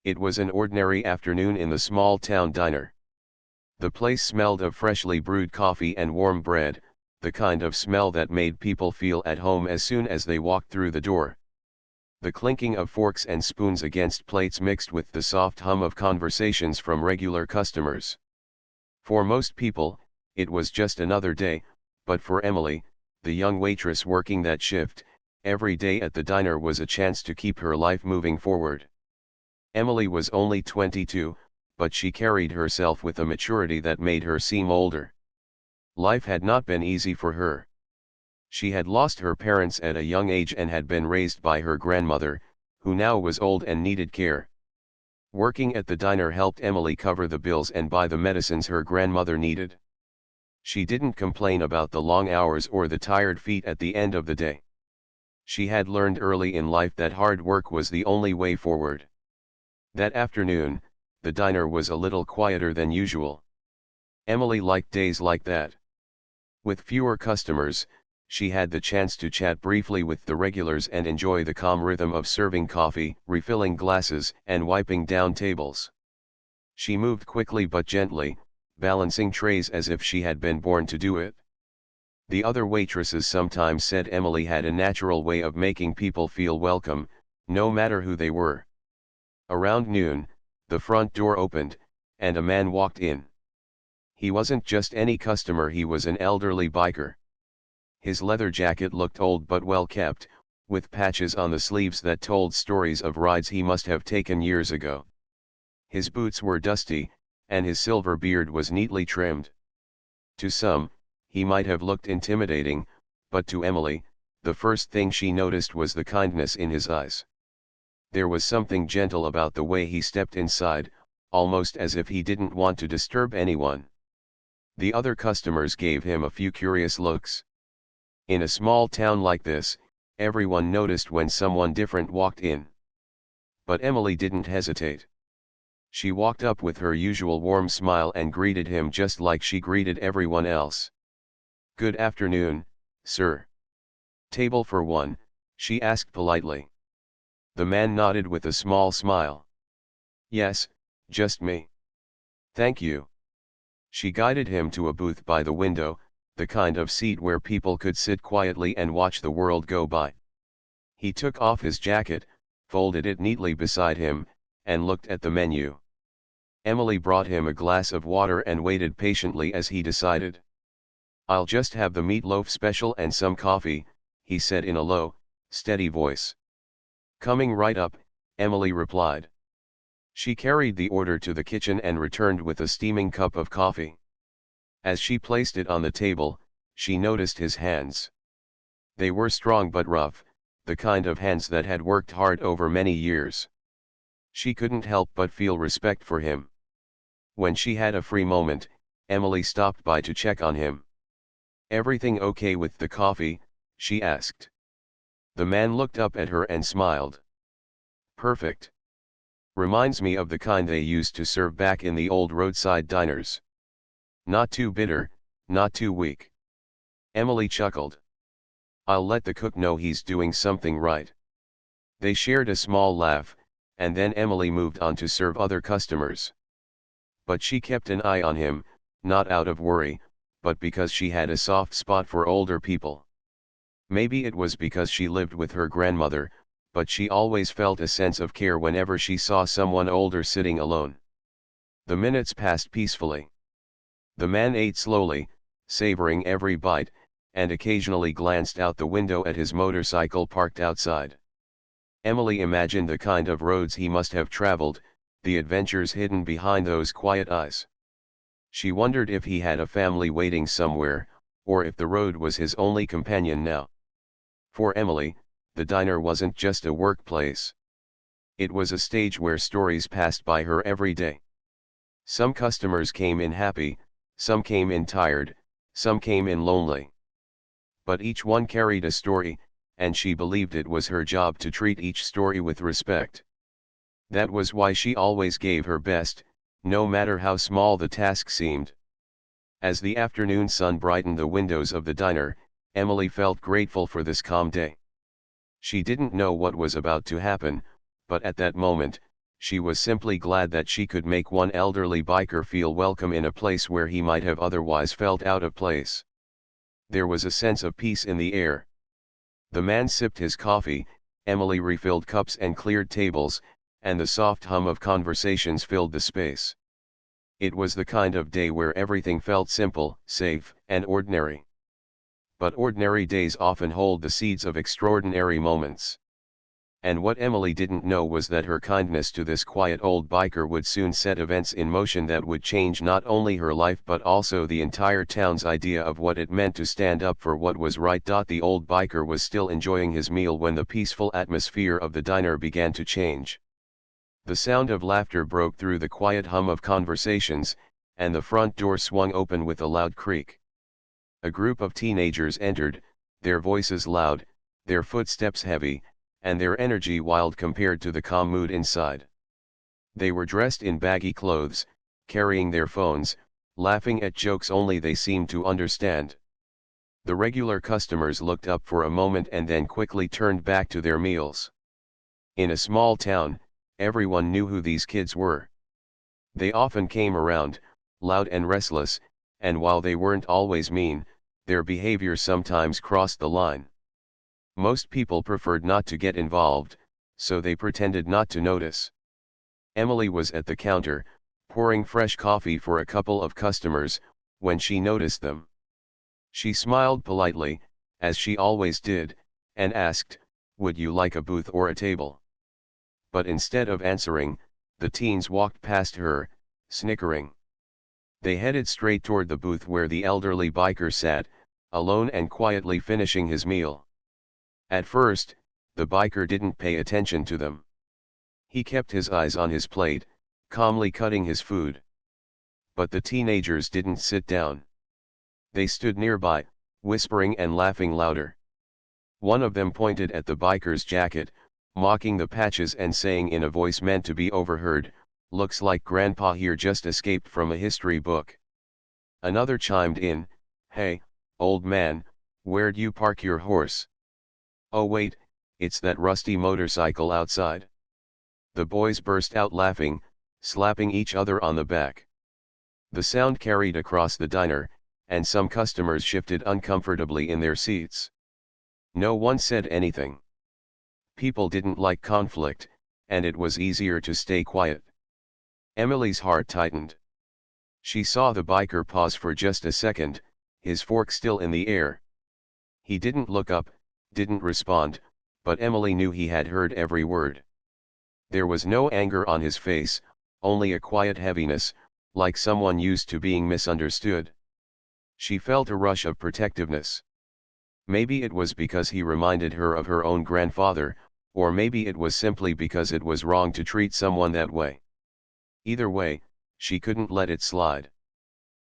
It was an ordinary afternoon in the small town diner. The place smelled of freshly brewed coffee and warm bread, the kind of smell that made people feel at home as soon as they walked through the door. The clinking of forks and spoons against plates mixed with the soft hum of conversations from regular customers. For most people, it was just another day, but for Emily, the young waitress working that shift, every day at the diner was a chance to keep her life moving forward. Emily was only 22, but she carried herself with a maturity that made her seem older. Life had not been easy for her. She had lost her parents at a young age and had been raised by her grandmother, who now was old and needed care. Working at the diner helped Emily cover the bills and buy the medicines her grandmother needed. She didn't complain about the long hours or the tired feet at the end of the day. She had learned early in life that hard work was the only way forward. That afternoon, the diner was a little quieter than usual. Emily liked days like that. With fewer customers, she had the chance to chat briefly with the regulars and enjoy the calm rhythm of serving coffee, refilling glasses, and wiping down tables. She moved quickly but gently, balancing trays as if she had been born to do it. The other waitresses sometimes said Emily had a natural way of making people feel welcome, no matter who they were. Around noon, the front door opened, and a man walked in. He wasn't just any customer, he was an elderly biker. His leather jacket looked old but well kept, with patches on the sleeves that told stories of rides he must have taken years ago. His boots were dusty, and his silver beard was neatly trimmed. To some, he might have looked intimidating, but to Emily, the first thing she noticed was the kindness in his eyes. There was something gentle about the way he stepped inside, almost as if he didn't want to disturb anyone. The other customers gave him a few curious looks. In a small town like this, everyone noticed when someone different walked in. But Emily didn't hesitate. She walked up with her usual warm smile and greeted him just like she greeted everyone else. "Good afternoon, sir. Table for one?" she asked politely. The man nodded with a small smile. "Yes, just me." "Thank you." She guided him to a booth by the window, the kind of seat where people could sit quietly and watch the world go by. He took off his jacket, folded it neatly beside him, and looked at the menu. Emily brought him a glass of water and waited patiently as he decided. "I'll just have the meatloaf special and some coffee," he said in a low, steady voice. "Coming right up," Emily replied. She carried the order to the kitchen and returned with a steaming cup of coffee. As she placed it on the table, she noticed his hands. They were strong but rough, the kind of hands that had worked hard over many years. She couldn't help but feel respect for him. When she had a free moment, Emily stopped by to check on him. "Everything okay with the coffee?" she asked. The man looked up at her and smiled. "Perfect. Reminds me of the kind they used to serve back in the old roadside diners. Not too bitter, not too weak." Emily chuckled. "I'll let the cook know he's doing something right." They shared a small laugh, and then Emily moved on to serve other customers. But she kept an eye on him, not out of worry, but because she had a soft spot for older people. Maybe it was because she lived with her grandmother, but she always felt a sense of care whenever she saw someone older sitting alone. The minutes passed peacefully. The man ate slowly, savoring every bite, and occasionally glanced out the window at his motorcycle parked outside. Emily imagined the kind of roads he must have traveled, the adventures hidden behind those quiet eyes. She wondered if he had a family waiting somewhere, or if the road was his only companion now. For Emily, the diner wasn't just a workplace. It was a stage where stories passed by her every day. Some customers came in happy, some came in tired, some came in lonely. But each one carried a story, and she believed it was her job to treat each story with respect. That was why she always gave her best, no matter how small the task seemed. As the afternoon sun brightened the windows of the diner, Emily felt grateful for this calm day. She didn't know what was about to happen, but at that moment, she was simply glad that she could make one elderly biker feel welcome in a place where he might have otherwise felt out of place. There was a sense of peace in the air. The man sipped his coffee, Emily refilled cups and cleared tables, and the soft hum of conversations filled the space. It was the kind of day where everything felt simple, safe, and ordinary. But ordinary days often hold the seeds of extraordinary moments. And what Emily didn't know was that her kindness to this quiet old biker would soon set events in motion that would change not only her life but also the entire town's idea of what it meant to stand up for what was right. The old biker was still enjoying his meal when the peaceful atmosphere of the diner began to change. The sound of laughter broke through the quiet hum of conversations, and the front door swung open with a loud creak. A group of teenagers entered, their voices loud, their footsteps heavy, and their energy wild compared to the calm mood inside. They were dressed in baggy clothes, carrying their phones, laughing at jokes only they seemed to understand. The regular customers looked up for a moment and then quickly turned back to their meals. In a small town, everyone knew who these kids were. They often came around, loud and restless, and while they weren't always mean, their behavior sometimes crossed the line. Most people preferred not to get involved, so they pretended not to notice. Emily was at the counter, pouring fresh coffee for a couple of customers, when she noticed them. She smiled politely, as she always did, and asked, "Would you like a booth or a table?" But instead of answering, the teens walked past her, snickering. They headed straight toward the booth where the elderly biker sat, alone and quietly finishing his meal. At first, the biker didn't pay attention to them. He kept his eyes on his plate, calmly cutting his food. But the teenagers didn't sit down. They stood nearby, whispering and laughing louder. One of them pointed at the biker's jacket, mocking the patches and saying in a voice meant to be overheard, "Looks like Grandpa here just escaped from a history book." Another chimed in, "Hey, old man, where'd you park your horse? Oh wait, it's that rusty motorcycle outside." The boys burst out laughing, slapping each other on the back. The sound carried across the diner, and some customers shifted uncomfortably in their seats. No one said anything. People didn't like conflict, and it was easier to stay quiet. Emily's heart tightened. She saw the biker pause for just a second, his fork still in the air. He didn't look up, didn't respond, but Emily knew he had heard every word. There was no anger on his face, only a quiet heaviness, like someone used to being misunderstood. She felt a rush of protectiveness. Maybe it was because he reminded her of her own grandfather, or maybe it was simply because it was wrong to treat someone that way. Either way, she couldn't let it slide.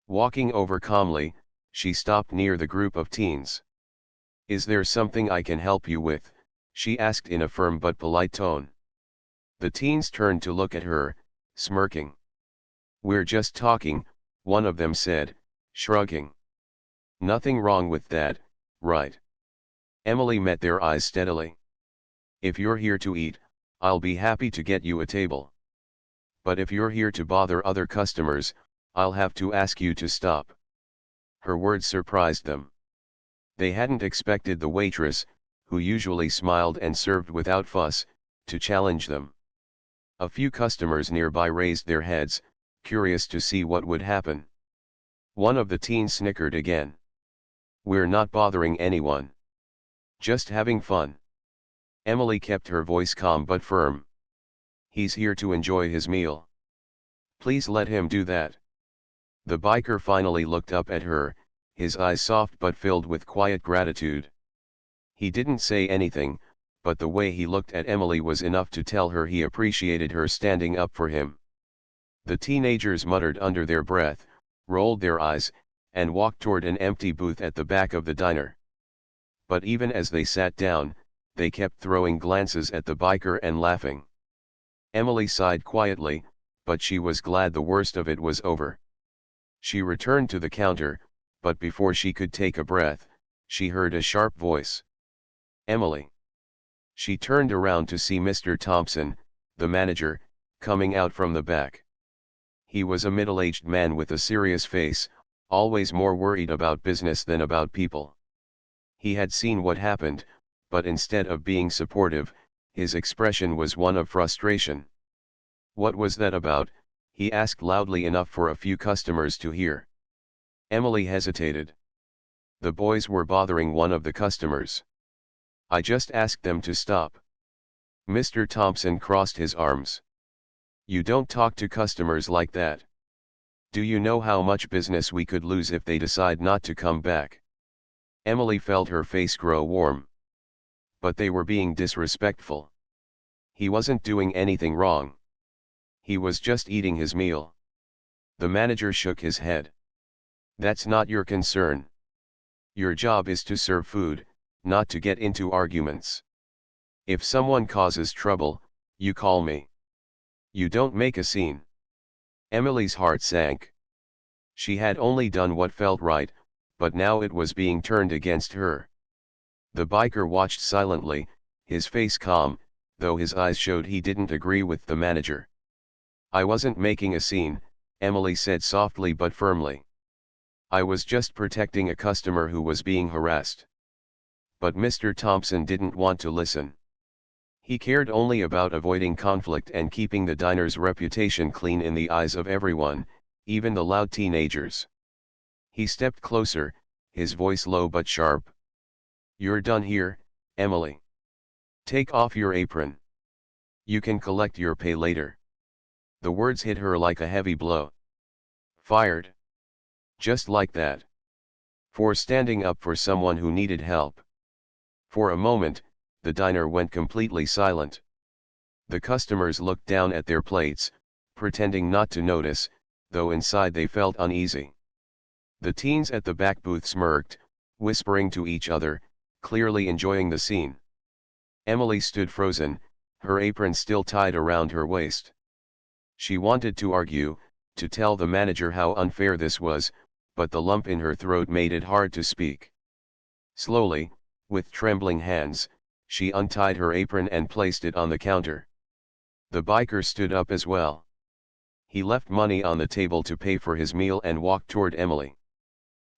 Walking over calmly, she stopped near the group of teens. "Is there something I can help you with?" she asked in a firm but polite tone. The teens turned to look at her, smirking. "We're just talking," one of them said, shrugging. "Nothing wrong with that, right?" Emily met their eyes steadily. "If you're here to eat, I'll be happy to get you a table. But if you're here to bother other customers, I'll have to ask you to stop." Her words surprised them. They hadn't expected the waitress, who usually smiled and served without fuss, to challenge them. A few customers nearby raised their heads, curious to see what would happen. One of the teens snickered again. "We're not bothering anyone. Just having fun." Emily kept her voice calm but firm. "He's here to enjoy his meal. Please let him do that." The biker finally looked up at her, his eyes soft but filled with quiet gratitude. He didn't say anything, but the way he looked at Emily was enough to tell her he appreciated her standing up for him. The teenagers muttered under their breath, rolled their eyes, and walked toward an empty booth at the back of the diner. But even as they sat down, they kept throwing glances at the biker and laughing. Emily sighed quietly, but she was glad the worst of it was over. She returned to the counter, but before she could take a breath, she heard a sharp voice. "Emily." She turned around to see Mr. Thompson, the manager, coming out from the back. He was a middle-aged man with a serious face, always more worried about business than about people. He had seen what happened, but instead of being supportive, his expression was one of frustration. "What was that about?" he asked loudly enough for a few customers to hear. Emily hesitated. The boys were bothering one of the customers. "I just asked them to stop." Mr. Thompson crossed his arms. "You don't talk to customers like that. Do you know how much business we could lose if they decide not to come back?" Emily felt her face grow warm. But they were being disrespectful. He wasn't doing anything wrong. He was just eating his meal. The manager shook his head. "That's not your concern. Your job is to serve food, not to get into arguments. If someone causes trouble, you call me. You don't make a scene." Emily's heart sank. She had only done what felt right, but now it was being turned against her. The biker watched silently, his face calm, though his eyes showed he didn't agree with the manager. "I wasn't making a scene," Emily said softly but firmly. "I was just protecting a customer who was being harassed." But Mr. Thompson didn't want to listen. He cared only about avoiding conflict and keeping the diner's reputation clean in the eyes of everyone, even the loud teenagers. He stepped closer, his voice low but sharp. "You're done here, Emily. Take off your apron. You can collect your pay later." The words hit her like a heavy blow. Fired. Just like that. For standing up for someone who needed help. For a moment, the diner went completely silent. The customers looked down at their plates, pretending not to notice, though inside they felt uneasy. The teens at the back booth smirked, whispering to each other, clearly enjoying the scene. Emily stood frozen, her apron still tied around her waist. She wanted to argue, to tell the manager how unfair this was, but the lump in her throat made it hard to speak. Slowly, with trembling hands, she untied her apron and placed it on the counter. The biker stood up as well. He left money on the table to pay for his meal and walked toward Emily.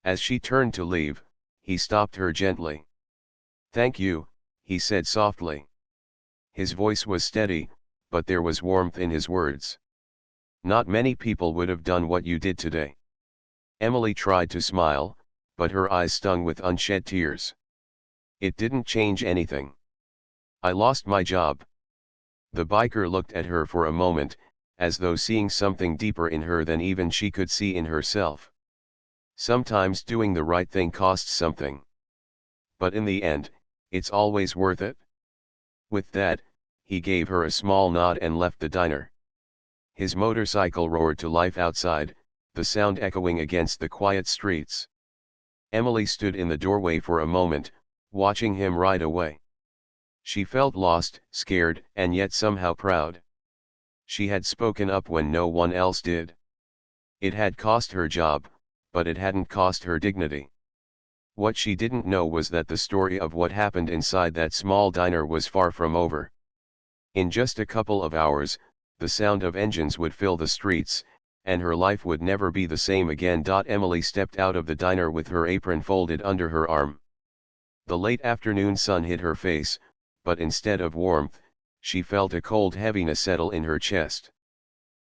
As she turned to leave, he stopped her gently. "Thank you," he said softly. His voice was steady, but there was warmth in his words. "Not many people would have done what you did today." Emily tried to smile, but her eyes stung with unshed tears. "It didn't change anything. I lost my job." The biker looked at her for a moment, as though seeing something deeper in her than even she could see in herself. "Sometimes doing the right thing costs something. But in the end, it's always worth it." With that, he gave her a small nod and left the diner. His motorcycle roared to life outside, the sound echoing against the quiet streets. Emily stood in the doorway for a moment, watching him ride away. She felt lost, scared, and yet somehow proud. She had spoken up when no one else did. It had cost her job, but it hadn't cost her dignity. What she didn't know was that the story of what happened inside that small diner was far from over. In just a couple of hours, the sound of engines would fill the streets, and her life would never be the same again. Emily stepped out of the diner with her apron folded under her arm. The late afternoon sun hit her face, but instead of warmth, she felt a cold heaviness settle in her chest.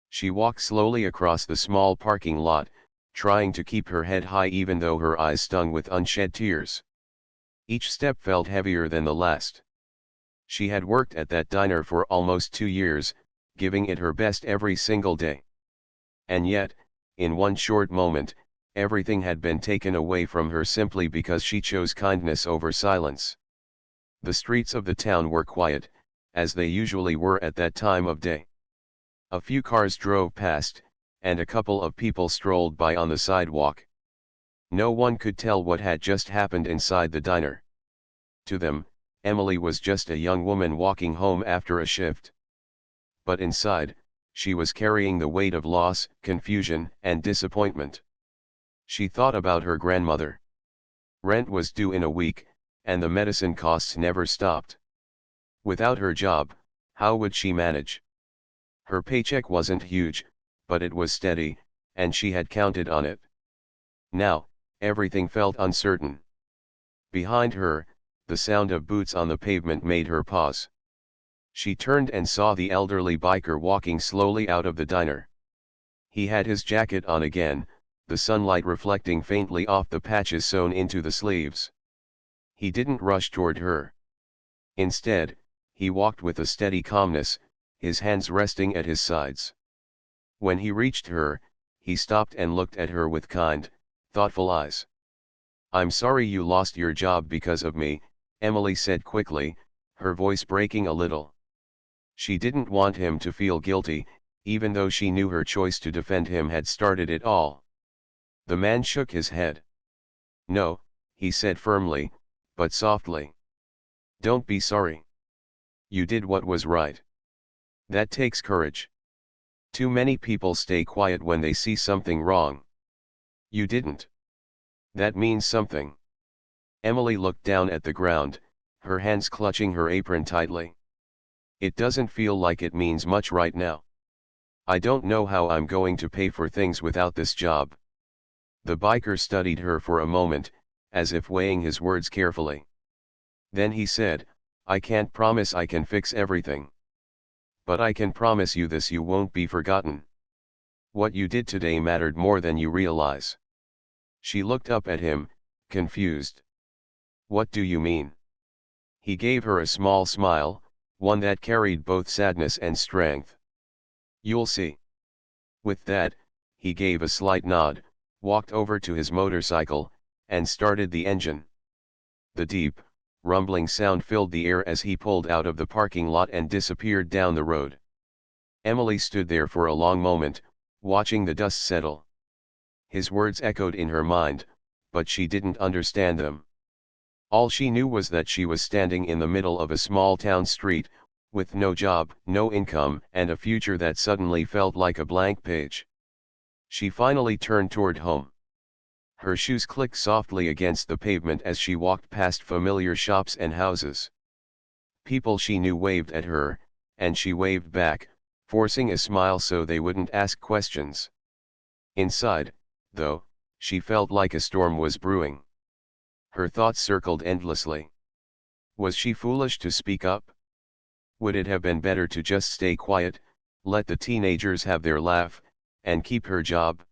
She walked slowly across the small parking lot, trying to keep her head high even though her eyes stung with unshed tears. Each step felt heavier than the last. She had worked at that diner for almost 2 years, giving it her best every single day. And yet, in one short moment, everything had been taken away from her simply because she chose kindness over silence. The streets of the town were quiet, as they usually were at that time of day. A few cars drove past, and a couple of people strolled by on the sidewalk. No one could tell what had just happened inside the diner. To them, Emily was just a young woman walking home after a shift. But inside, she was carrying the weight of loss, confusion, and disappointment. She thought about her grandmother. Rent was due in a week, and the medicine costs never stopped. Without her job, how would she manage? Her paycheck wasn't huge, but it was steady, and she had counted on it. Now, everything felt uncertain. Behind her, the sound of boots on the pavement made her pause. She turned and saw the elderly biker walking slowly out of the diner. He had his jacket on again, the sunlight reflecting faintly off the patches sewn into the sleeves. He didn't rush toward her. Instead, he walked with a steady calmness, his hands resting at his sides. When he reached her, he stopped and looked at her with kind, thoughtful eyes. "I'm sorry you lost your job because of me," Emily said quickly, her voice breaking a little. She didn't want him to feel guilty, even though she knew her choice to defend him had started it all. The man shook his head. "No," he said firmly, but softly. "Don't be sorry. You did what was right. That takes courage. Too many people stay quiet when they see something wrong. You didn't. That means something." Emily looked down at the ground, her hands clutching her apron tightly. "It doesn't feel like it means much right now. I don't know how I'm going to pay for things without this job." The biker studied her for a moment, as if weighing his words carefully. Then he said, "I can't promise I can fix everything. But I can promise you this: you won't be forgotten. What you did today mattered more than you realize." She looked up at him, confused. "What do you mean?" He gave her a small smile, one that carried both sadness and strength. "You'll see." With that, he gave a slight nod, walked over to his motorcycle, and started the engine. The deep, rumbling sound filled the air as he pulled out of the parking lot and disappeared down the road. Emily stood there for a long moment, watching the dust settle. His words echoed in her mind, but she didn't understand them. All she knew was that she was standing in the middle of a small town street, with no job, no income, and a future that suddenly felt like a blank page. She finally turned toward home. Her shoes clicked softly against the pavement as she walked past familiar shops and houses. People she knew waved at her, and she waved back, forcing a smile so they wouldn't ask questions. Inside, though, she felt like a storm was brewing. Her thoughts circled endlessly. Was she foolish to speak up? Would it have been better to just stay quiet, let the teenagers have their laugh, and keep her job?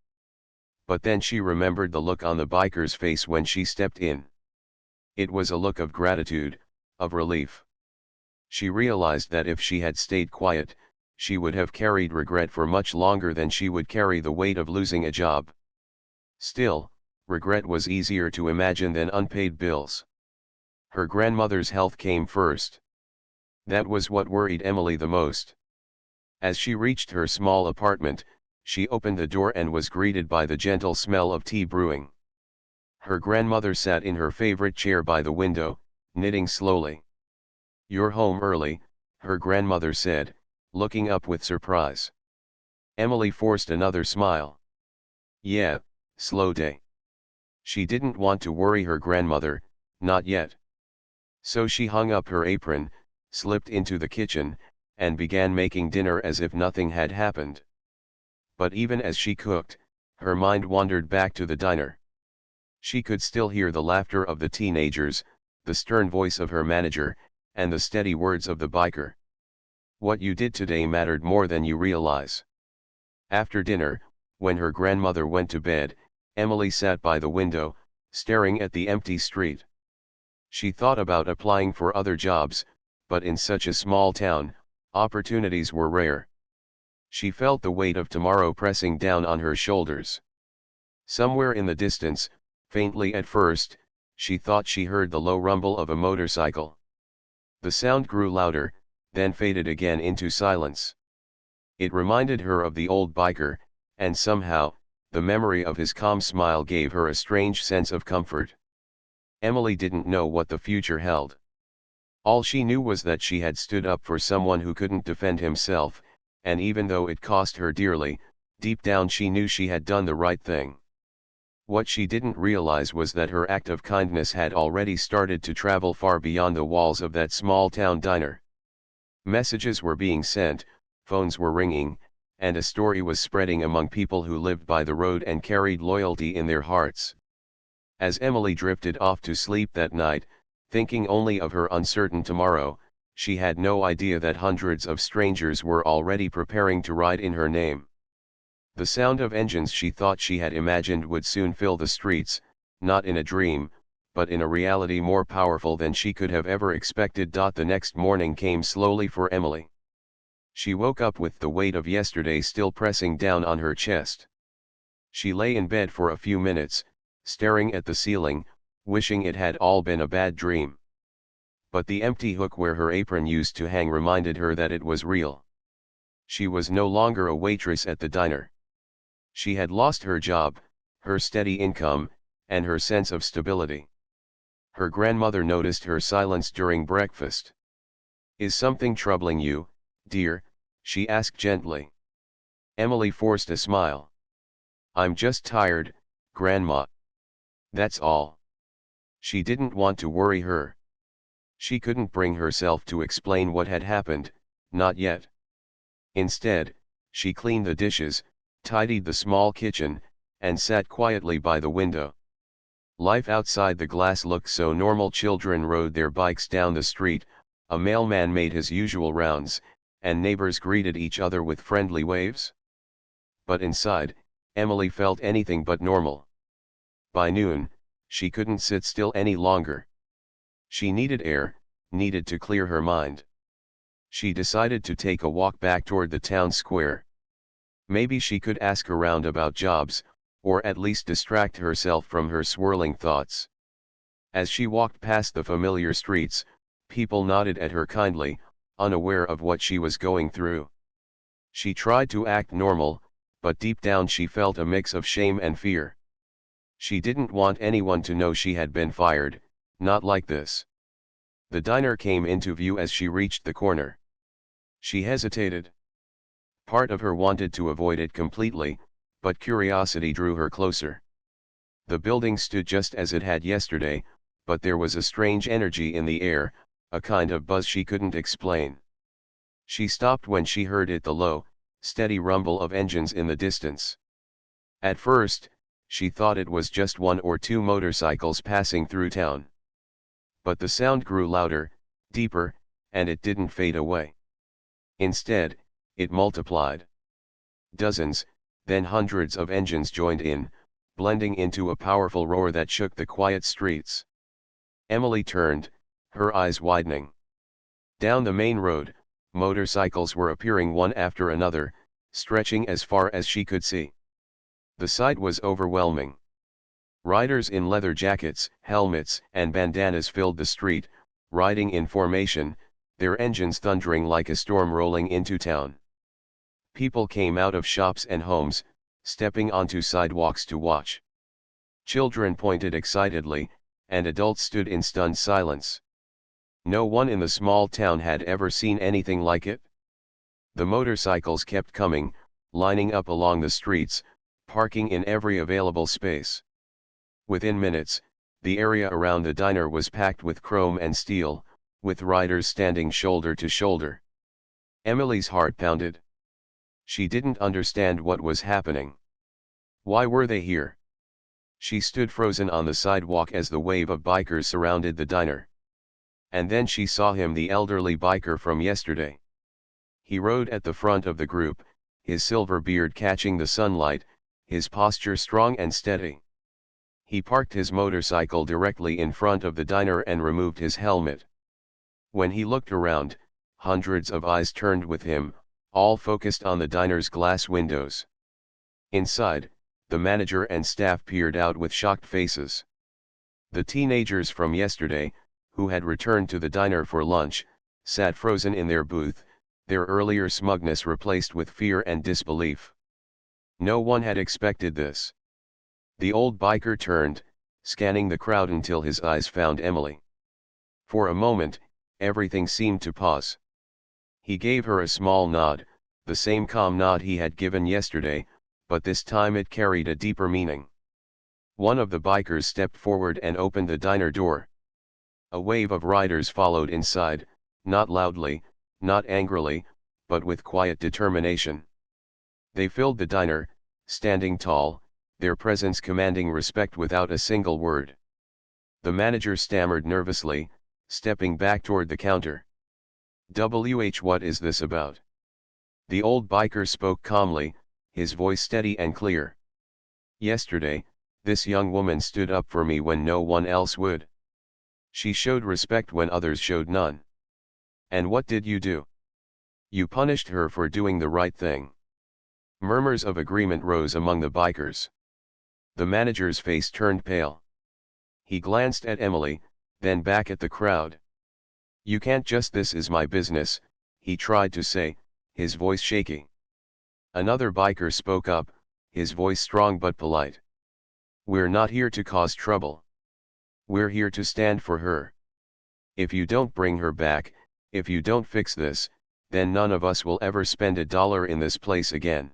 But then she remembered the look on the biker's face when she stepped in. It was a look of gratitude, of relief. She realized that if she had stayed quiet, she would have carried regret for much longer than she would carry the weight of losing a job. Still, regret was easier to imagine than unpaid bills. Her grandmother's health came first. That was what worried Emily the most. As she reached her small apartment, she opened the door and was greeted by the gentle smell of tea brewing. Her grandmother sat in her favorite chair by the window, knitting slowly. "You're home early," her grandmother said, looking up with surprise. Emily forced another smile. "Yeah, slow day." She didn't want to worry her grandmother, not yet. So she hung up her apron, slipped into the kitchen, and began making dinner as if nothing had happened. But even as she cooked, her mind wandered back to the diner. She could still hear the laughter of the teenagers, the stern voice of her manager, and the steady words of the biker. What you did today mattered more than you realize. After dinner, when her grandmother went to bed, Emily sat by the window, staring at the empty street. She thought about applying for other jobs, but in such a small town, opportunities were rare. She felt the weight of tomorrow pressing down on her shoulders. Somewhere in the distance, faintly at first, she thought she heard the low rumble of a motorcycle. The sound grew louder, then faded again into silence. It reminded her of the old biker, and somehow, the memory of his calm smile gave her a strange sense of comfort. Emily didn't know what the future held. All she knew was that she had stood up for someone who couldn't defend himself, and even though it cost her dearly, deep down she knew she had done the right thing. What she didn't realize was that her act of kindness had already started to travel far beyond the walls of that small town diner. Messages were being sent, phones were ringing, and a story was spreading among people who lived by the road and carried loyalty in their hearts. As Emily drifted off to sleep that night, thinking only of her uncertain tomorrow, she had no idea that hundreds of strangers were already preparing to ride in her name. The sound of engines she thought she had imagined would soon fill the streets, not in a dream, but in a reality more powerful than she could have ever expected. The next morning came slowly for Emily. She woke up with the weight of yesterday still pressing down on her chest. She lay in bed for a few minutes, staring at the ceiling, wishing it had all been a bad dream. But the empty hook where her apron used to hang reminded her that it was real. She was no longer a waitress at the diner. She had lost her job, her steady income, and her sense of stability. Her grandmother noticed her silence during breakfast. "Is something troubling you, dear?" she asked gently. Emily forced a smile. "I'm just tired, Grandma. That's all." She didn't want to worry her. She couldn't bring herself to explain what had happened, not yet. Instead, she cleaned the dishes, tidied the small kitchen, and sat quietly by the window. Life outside the glass looked so normal. Children rode their bikes down the street, a mailman made his usual rounds, and neighbors greeted each other with friendly waves. But inside, Emily felt anything but normal. By noon, she couldn't sit still any longer. She needed air, needed to clear her mind. She decided to take a walk back toward the town square. Maybe she could ask around about jobs, or at least distract herself from her swirling thoughts. As she walked past the familiar streets, people nodded at her kindly, unaware of what she was going through. She tried to act normal, but deep down she felt a mix of shame and fear. She didn't want anyone to know she had been fired, not like this. The diner came into view as she reached the corner. She hesitated. Part of her wanted to avoid it completely, but curiosity drew her closer. The building stood just as it had yesterday, but there was a strange energy in the air, a kind of buzz she couldn't explain. She stopped when she heard the low, steady rumble of engines in the distance. At first, she thought it was just one or two motorcycles passing through town. But the sound grew louder, deeper, and it didn't fade away. Instead, it multiplied. Dozens, then hundreds of engines joined in, blending into a powerful roar that shook the quiet streets. Emily turned, her eyes widening. Down the main road, motorcycles were appearing one after another, stretching as far as she could see. The sight was overwhelming. Riders in leather jackets, helmets, and bandanas filled the street, riding in formation, their engines thundering like a storm rolling into town. People came out of shops and homes, stepping onto sidewalks to watch. Children pointed excitedly, and adults stood in stunned silence. No one in the small town had ever seen anything like it. The motorcycles kept coming, lining up along the streets, parking in every available space. Within minutes, the area around the diner was packed with chrome and steel, with riders standing shoulder to shoulder. Emily's heart pounded. She didn't understand what was happening. Why were they here? She stood frozen on the sidewalk as the wave of bikers surrounded the diner. And then she saw him, the elderly biker from yesterday. He rode at the front of the group, his silver beard catching the sunlight, his posture strong and steady. He parked his motorcycle directly in front of the diner and removed his helmet. When he looked around, hundreds of eyes turned with him, all focused on the diner's glass windows. Inside, the manager and staff peered out with shocked faces. The teenagers from yesterday, who had returned to the diner for lunch, sat frozen in their booth, their earlier smugness replaced with fear and disbelief. No one had expected this. The old biker turned, scanning the crowd until his eyes found Emily. For a moment, everything seemed to pause. He gave her a small nod, the same calm nod he had given yesterday, but this time it carried a deeper meaning. One of the bikers stepped forward and opened the diner door. A wave of riders followed inside, not loudly, not angrily, but with quiet determination. They filled the diner, standing tall, their presence commanding respect without a single word. The manager stammered nervously, stepping back toward the counter. What is this about? The old biker spoke calmly, his voice steady and clear. Yesterday, this young woman stood up for me when no one else would. She showed respect when others showed none. And what did you do? You punished her for doing the right thing. Murmurs of agreement rose among the bikers. The manager's face turned pale. He glanced at Emily, then back at the crowd. You can't just, this is my business, he tried to say, his voice shaky. Another biker spoke up, his voice strong but polite. We're not here to cause trouble. We're here to stand for her. If you don't bring her back, if you don't fix this, then none of us will ever spend $1 in this place again.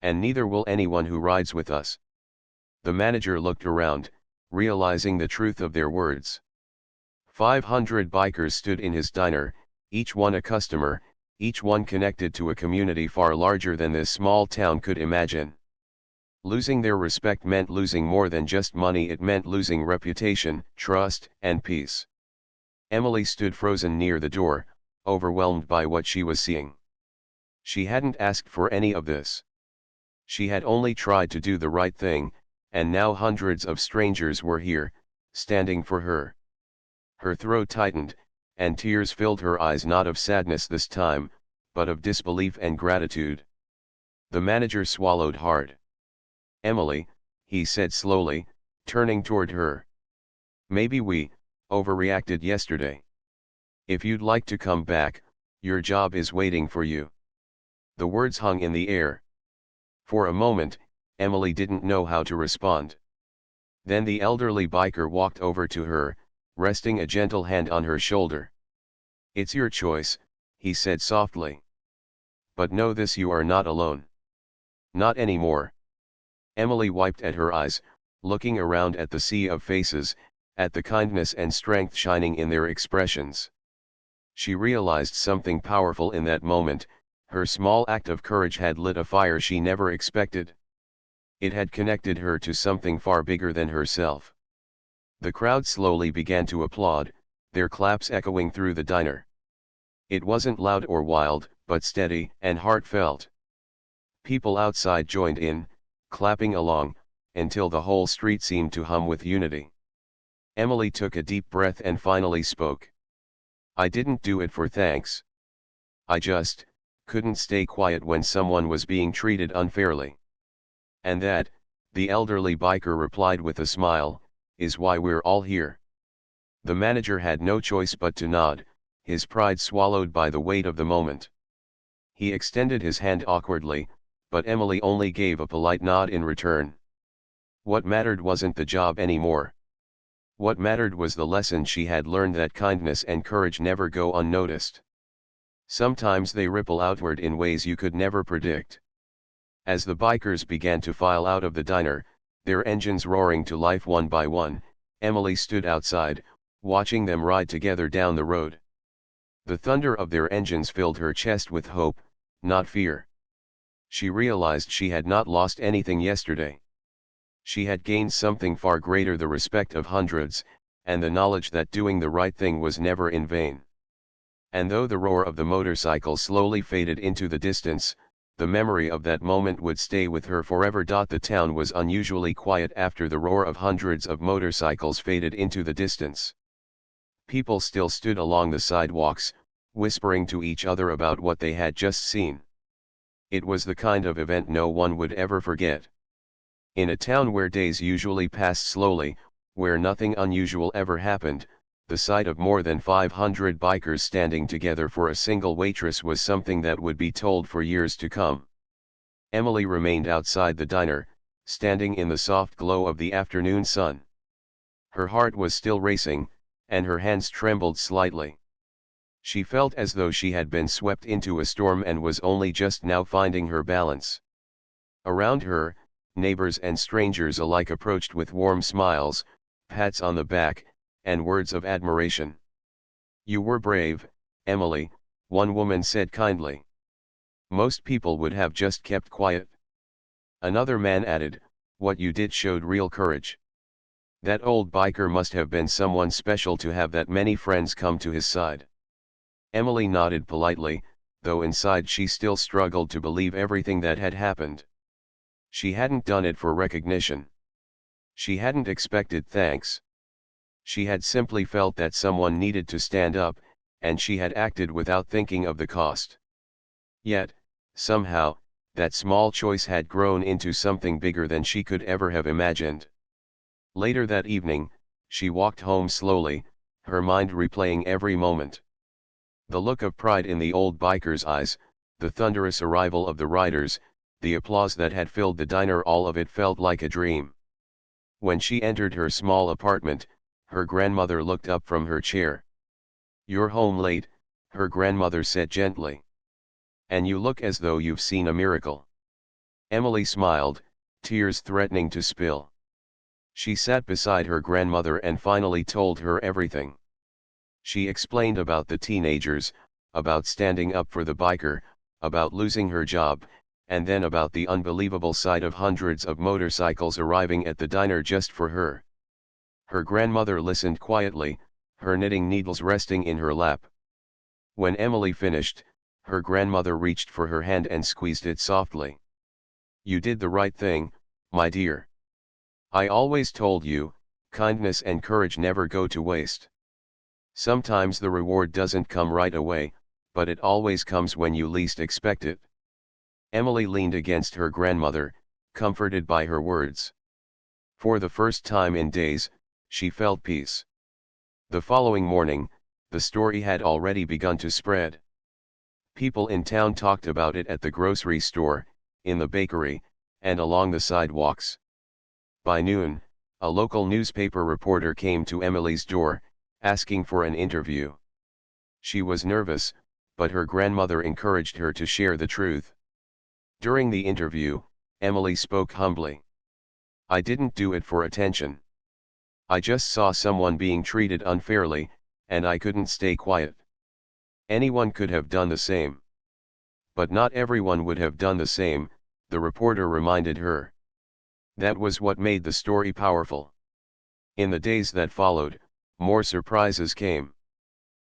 And neither will anyone who rides with us. The manager looked around, realizing the truth of their words. 500 bikers stood in his diner, each one a customer, each one connected to a community far larger than this small town could imagine. Losing their respect meant losing more than just money, it meant losing reputation, trust, and peace. Emily stood frozen near the door, overwhelmed by what she was seeing. She hadn't asked for any of this. She had only tried to do the right thing, and now hundreds of strangers were here, standing for her. Her throat tightened, and tears filled her eyes, not of sadness this time, but of disbelief and gratitude. The manager swallowed hard. Emily, he said slowly, turning toward her. Maybe we overreacted yesterday. If you'd like to come back, your job is waiting for you. The words hung in the air. For a moment, Emily didn't know how to respond. Then the elderly biker walked over to her, resting a gentle hand on her shoulder. It's your choice, he said softly. But know this, you are not alone. Not anymore. Emily wiped at her eyes, looking around at the sea of faces, at the kindness and strength shining in their expressions. She realized something powerful in that moment. Her small act of courage had lit a fire she never expected. It had connected her to something far bigger than herself. The crowd slowly began to applaud, their claps echoing through the diner. It wasn't loud or wild, but steady and heartfelt. People outside joined in, clapping along, until the whole street seemed to hum with unity. Emily took a deep breath and finally spoke. I didn't do it for thanks. I just couldn't stay quiet when someone was being treated unfairly. And that, the elderly biker replied with a smile, is why we're all here. The manager had no choice but to nod, his pride swallowed by the weight of the moment. He extended his hand awkwardly, but Emily only gave a polite nod in return. What mattered wasn't the job anymore. What mattered was the lesson she had learned, that kindness and courage never go unnoticed. Sometimes they ripple outward in ways you could never predict. As the bikers began to file out of the diner, their engines roaring to life one by one, Emily stood outside, watching them ride together down the road. The thunder of their engines filled her chest with hope, not fear. She realized she had not lost anything yesterday. She had gained something far greater, the respect of hundreds, and the knowledge that doing the right thing was never in vain. And though the roar of the motorcycle slowly faded into the distance, the memory of that moment would stay with her forever. The town was unusually quiet after the roar of hundreds of motorcycles faded into the distance. People still stood along the sidewalks, whispering to each other about what they had just seen. It was the kind of event no one would ever forget. In a town where days usually passed slowly, where nothing unusual ever happened, the sight of more than 500 bikers standing together for a single waitress was something that would be told for years to come. Emily remained outside the diner, standing in the soft glow of the afternoon sun. Her heart was still racing, and her hands trembled slightly. She felt as though she had been swept into a storm and was only just now finding her balance. Around her, neighbors and strangers alike approached with warm smiles, pats on the back, and words of admiration. You were brave, Emily, one woman said kindly. Most people would have just kept quiet. Another man added, "What you did showed real courage. That old biker must have been someone special to have that many friends come to his side." Emily nodded politely, though inside she still struggled to believe everything that had happened. She hadn't done it for recognition. She hadn't expected thanks. She had simply felt that someone needed to stand up, and she had acted without thinking of the cost. Yet, somehow, that small choice had grown into something bigger than she could ever have imagined. Later that evening, she walked home slowly, her mind replaying every moment. The look of pride in the old biker's eyes, the thunderous arrival of the riders, the applause that had filled the diner, all of it felt like a dream. When she entered her small apartment, her grandmother looked up from her chair. "You're home late," her grandmother said gently. "And you look as though you've seen a miracle." Emily smiled, tears threatening to spill. She sat beside her grandmother and finally told her everything. She explained about the teenagers, about standing up for the biker, about losing her job, and then about the unbelievable sight of hundreds of motorcycles arriving at the diner just for her. Her grandmother listened quietly, her knitting needles resting in her lap. When Emily finished, her grandmother reached for her hand and squeezed it softly. "You did the right thing, my dear. I always told you, kindness and courage never go to waste. Sometimes the reward doesn't come right away, but it always comes when you least expect it." Emily leaned against her grandmother, comforted by her words. For the first time in days, she felt peace. The following morning, the story had already begun to spread. People in town talked about it at the grocery store, in the bakery, and along the sidewalks. By noon, a local newspaper reporter came to Emily's door, asking for an interview. She was nervous, but her grandmother encouraged her to share the truth. During the interview, Emily spoke humbly. "I didn't do it for attention. I just saw someone being treated unfairly, and I couldn't stay quiet. Anyone could have done the same. But not everyone would have done the same," the reporter reminded her. That was what made the story powerful. In the days that followed, more surprises came.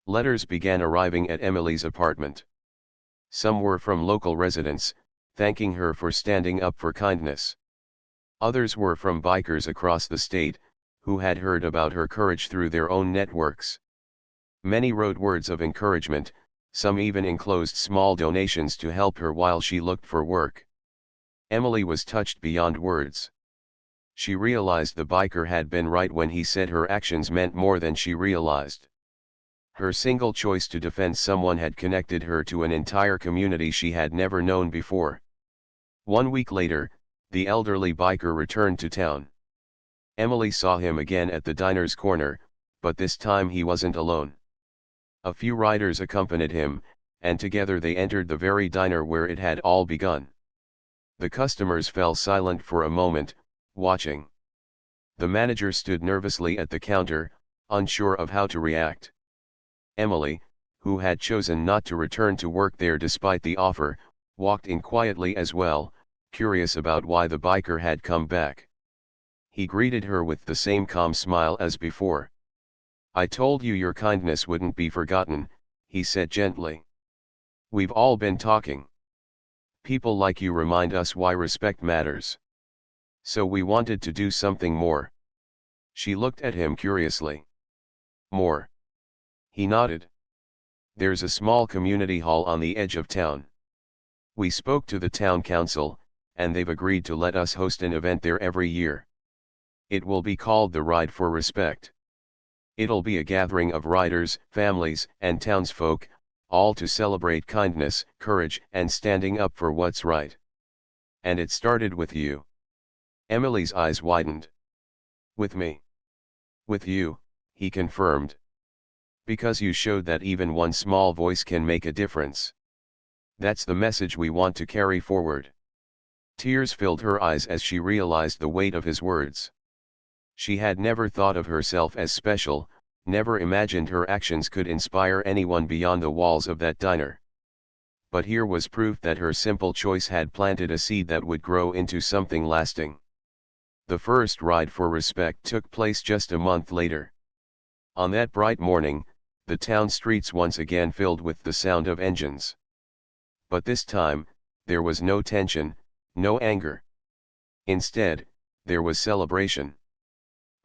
Letters began arriving at Emily's apartment. Some were from local residents, thanking her for standing up for kindness. Others were from bikers across the state, who had heard about her courage through their own networks. Many wrote words of encouragement, some even enclosed small donations to help her while she looked for work. Emily was touched beyond words. She realized the biker had been right when he said her actions meant more than she realized. Her single choice to defend someone had connected her to an entire community she had never known before. 1 week later, the elderly biker returned to town. Emily saw him again at the diner's corner, but this time he wasn't alone. A few riders accompanied him, and together they entered the very diner where it had all begun. The customers fell silent for a moment, watching. The manager stood nervously at the counter, unsure of how to react. Emily, who had chosen not to return to work there despite the offer, walked in quietly as well, curious about why the biker had come back. He greeted her with the same calm smile as before. "I told you your kindness wouldn't be forgotten," he said gently. "We've all been talking. People like you remind us why respect matters. So we wanted to do something more." She looked at him curiously. "More?" He nodded. "There's a small community hall on the edge of town. We spoke to the town council, and they've agreed to let us host an event there every year. It will be called the Ride for Respect. It'll be a gathering of riders, families, and townsfolk, all to celebrate kindness, courage, and standing up for what's right. And it started with you." Emily's eyes widened. "With me?" "With you," he confirmed. "Because you showed that even one small voice can make a difference. That's the message we want to carry forward." Tears filled her eyes as she realized the weight of his words. She had never thought of herself as special, never imagined her actions could inspire anyone beyond the walls of that diner. but here was proof that her simple choice had planted a seed that would grow into something lasting. The first ride for respect took place just a month later. On that bright morning, the town streets once again filled with the sound of engines. But this time, there was no tension, no anger. Instead, there was celebration.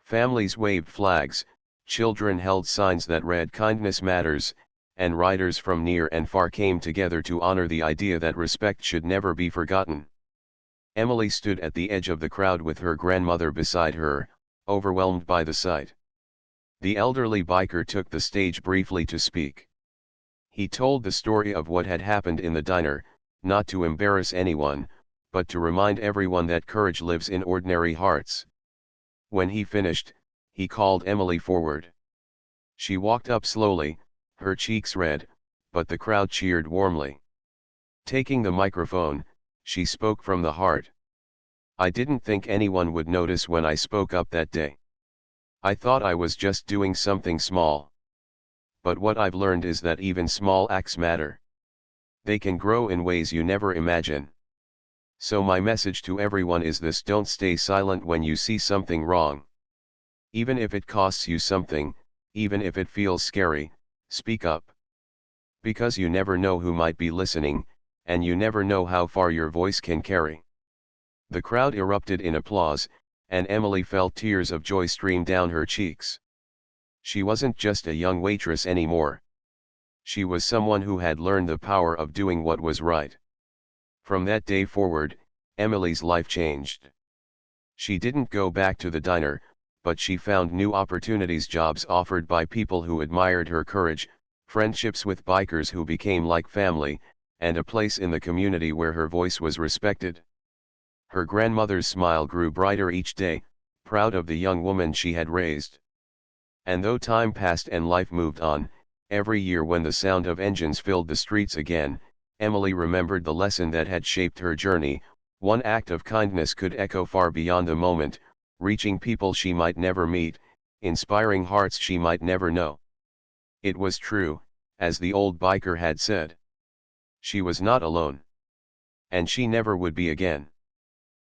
Families waved flags, children held signs that read "Kindness Matters," and riders from near and far came together to honor the idea that respect should never be forgotten. Emily stood at the edge of the crowd with her grandmother beside her, overwhelmed by the sight. The elderly biker took the stage briefly to speak. He told the story of what had happened in the diner, not to embarrass anyone, but to remind everyone that courage lives in ordinary hearts. When he finished, he called Emily forward. She walked up slowly, her cheeks red, but the crowd cheered warmly. Taking the microphone, she spoke from the heart. "I didn't think anyone would notice when I spoke up that day. I thought I was just doing something small. But what I've learned is that even small acts matter. They can grow in ways you never imagine. So my message to everyone is this: don't stay silent when you see something wrong. Even if it costs you something, even if it feels scary, speak up. Because you never know who might be listening, and you never know how far your voice can carry." The crowd erupted in applause, and Emily felt tears of joy stream down her cheeks. She wasn't just a young waitress anymore. She was someone who had learned the power of doing what was right. From that day forward, Emily's life changed. She didn't go back to the diner, but she found new opportunities, jobs offered by people who admired her courage, friendships with bikers who became like family, and a place in the community where her voice was respected. Her grandmother's smile grew brighter each day, proud of the young woman she had raised. And though time passed and life moved on, every year when the sound of engines filled the streets again, Emily remembered the lesson that had shaped her journey: one act of kindness could echo far beyond the moment, reaching people she might never meet, inspiring hearts she might never know. It was true, as the old biker had said. She was not alone. And she never would be again.